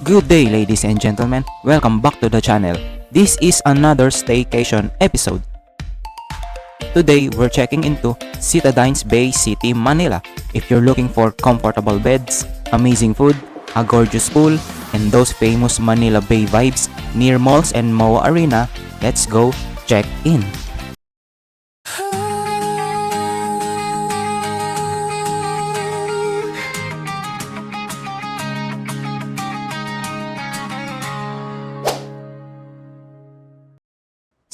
Good day, ladies and gentlemen. Welcome back to the channel. This is another staycation episode. Today, we're checking into Citadines Bay City Manila. If you're looking for comfortable beds, amazing food, a gorgeous pool, and those famous Manila Bay vibes near malls and MOA Arena, let's go check in.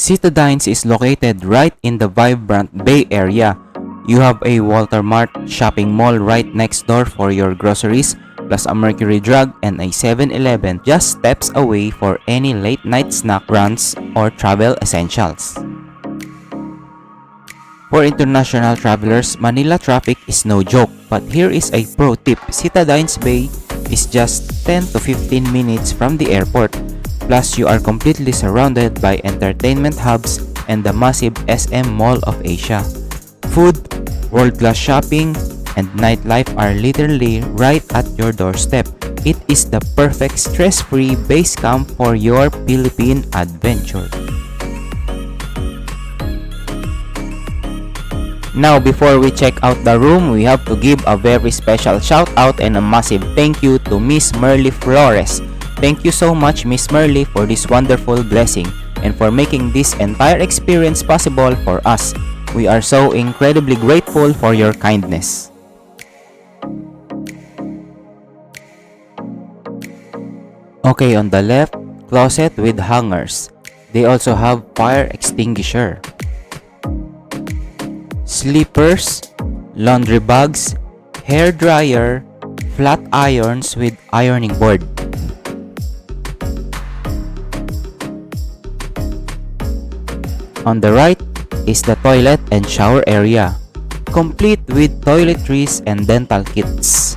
Citadines is located right in the vibrant Bay area. You have a Walter Mart shopping mall right next door for your groceries, plus a Mercury Drug and a 7-Eleven just steps away for any late night snack runs or travel essentials. For international travelers, Manila traffic is no joke, but here is a pro tip. Citadines Bay is just 10 to 15 minutes from the airport. Plus, you are completely surrounded by entertainment hubs and the massive SM Mall of Asia. Food, world-class shopping, and nightlife are literally right at your doorstep. It is the perfect stress-free base camp for your Philippine adventure. Now, before we check out the room, we have to give a very special shout out and a massive thank you to Miss Merly Flores. Thank you so much, Miss Merly, for this wonderful blessing and for making this entire experience possible for us. We are so incredibly grateful for your kindness. Okay, on the left, closet with hangers. They also have fire extinguisher, slippers, laundry bags, hair dryer, flat irons with ironing board. On the right is the toilet and shower area, complete with toiletries and dental kits.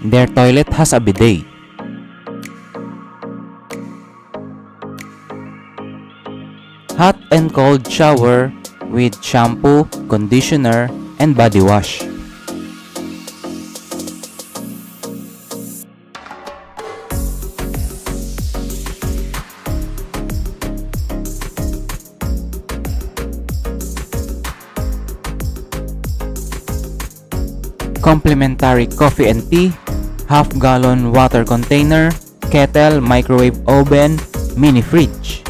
Their toilet has a bidet. Hot and cold shower with shampoo, conditioner, and body wash. Complimentary coffee and tea, half-gallon water container, kettle, microwave oven, mini fridge.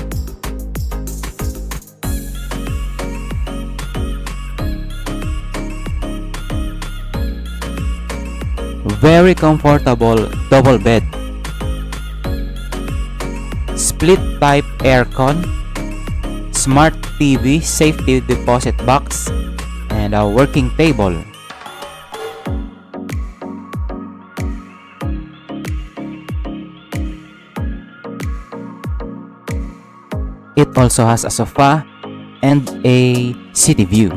Very comfortable double bed. Split type aircon, smart TV, safety deposit box, and a working table. It also has a sofa and a city view.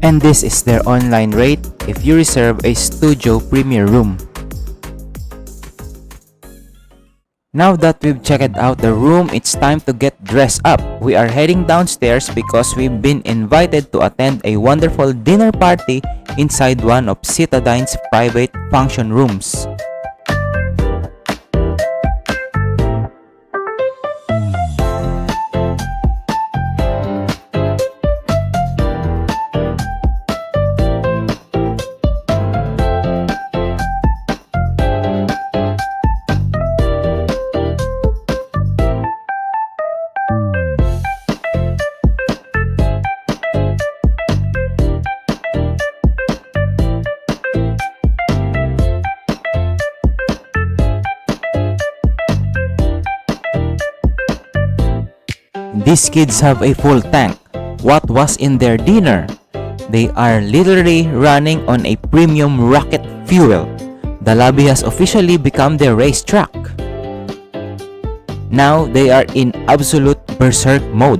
And this is their online rate if you reserve a studio premier room. Now that we've checked out the room, it's time to get dressed up. We are heading downstairs because we've been invited to attend a wonderful dinner party inside one of Citadines' private function rooms. These kids have a full tank. What was in their dinner? They are literally running on a premium rocket fuel. The lobby has officially become their racetrack. Now they are in absolute berserk mode.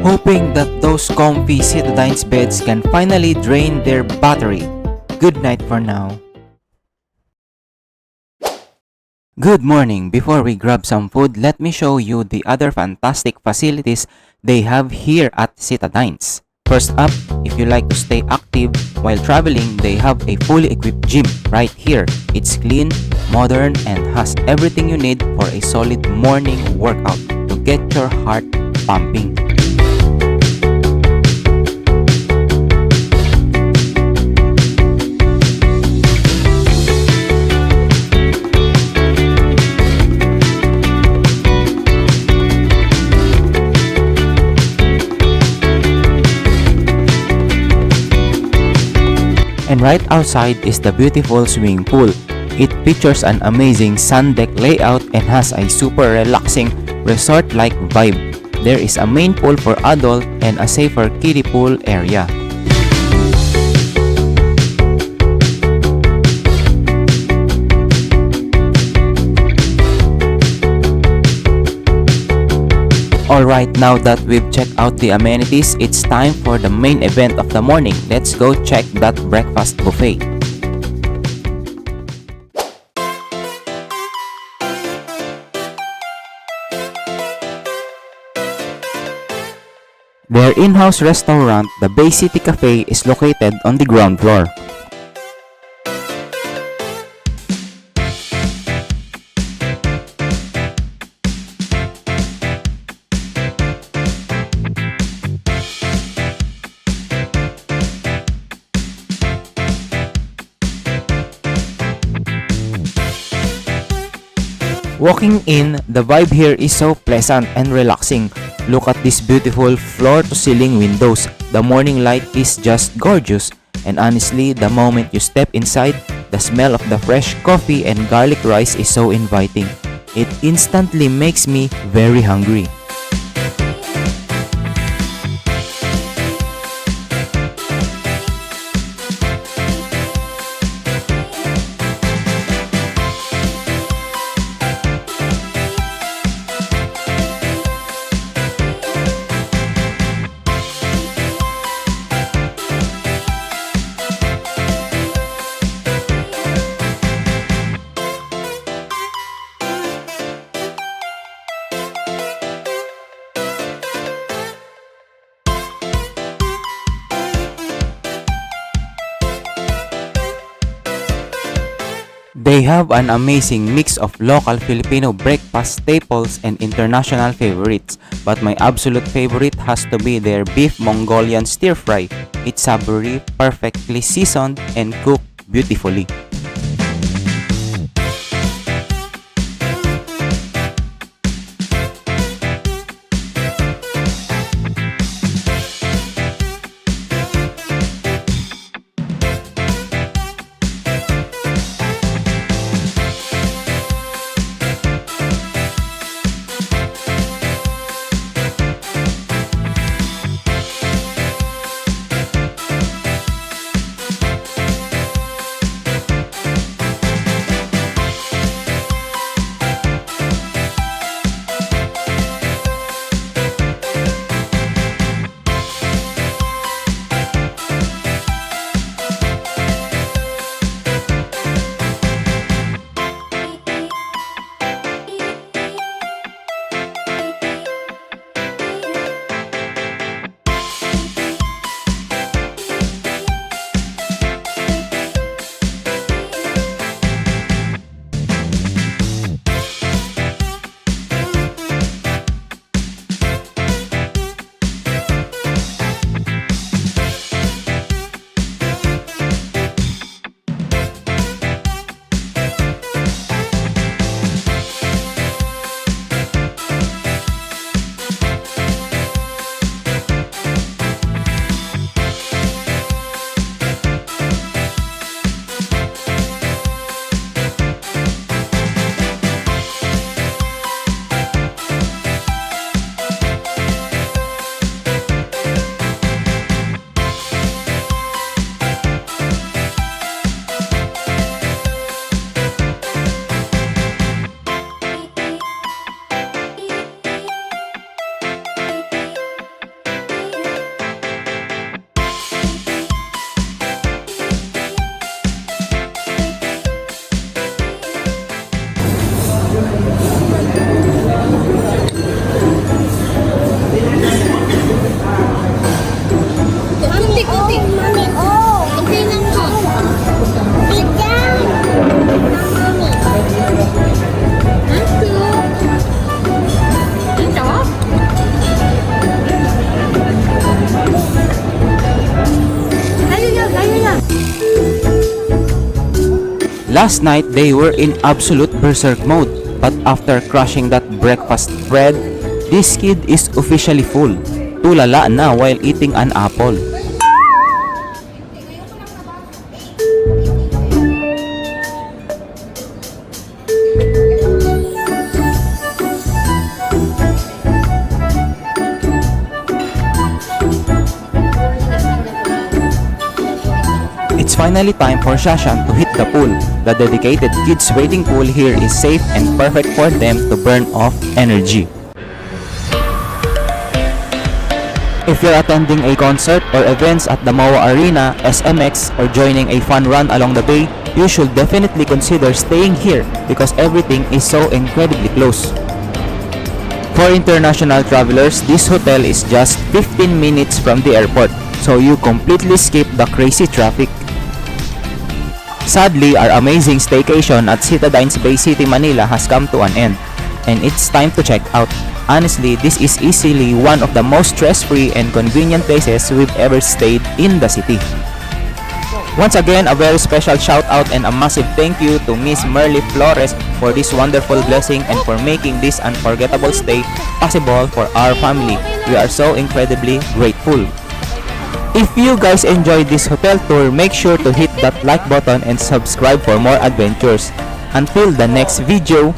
Hoping that those comfy Citadines beds can finally drain their battery. Good night for now. Good morning. Before we grab some food, let me show you the other fantastic facilities they have here at Citadines. First up, if you like to stay active while traveling, they have a fully equipped gym right here. It's clean, modern, and has everything you need for a solid morning workout to get your heart pumping. And right outside is the beautiful swimming pool. It features an amazing sun deck layout and has a super relaxing resort-like vibe. There is a main pool for adult and a safer kiddie pool area. Alright, now that we've checked out the amenities, it's time for the main event of the morning. Let's go check that breakfast buffet. Their in-house restaurant, the Bay City Café, is located on the ground floor. Walking in, the vibe here is so pleasant and relaxing. Look at these beautiful floor-to-ceiling windows. The morning light is just gorgeous. And honestly, the moment you step inside, the smell of the fresh coffee and garlic rice is so inviting. It instantly makes me very hungry. They have an amazing mix of local Filipino breakfast staples and international favorites, but my absolute favorite has to be their beef Mongolian stir fry. It's savory, perfectly seasoned, and cooked beautifully. Last night, they were in absolute berserk mode, but after crushing that breakfast bread, this kid is officially full. Tulala na while eating an apple. It's finally time for Shashan to hit the pool. The dedicated kids waiting pool here is safe and perfect for them to burn off energy. If you're attending a concert or events at the MOA Arena, SMX, or joining a fun run along the bay, you should definitely consider staying here because everything is so incredibly close. For international travelers, this hotel is just 15 minutes from the airport, so you completely skip the crazy traffic. Sadly, our amazing staycation at Citadines Bay City Manila has come to an end, and it's time to check out. Honestly, this is easily one of the most stress-free and convenient places we've ever stayed in the city. Once again, a very special shout out and a massive thank you to Miss Merly Flores for this wonderful blessing and for making this unforgettable stay possible for our family. We are so incredibly grateful. If you guys enjoyed this hotel tour, make sure to hit that like button and subscribe for more adventures. Until the next video,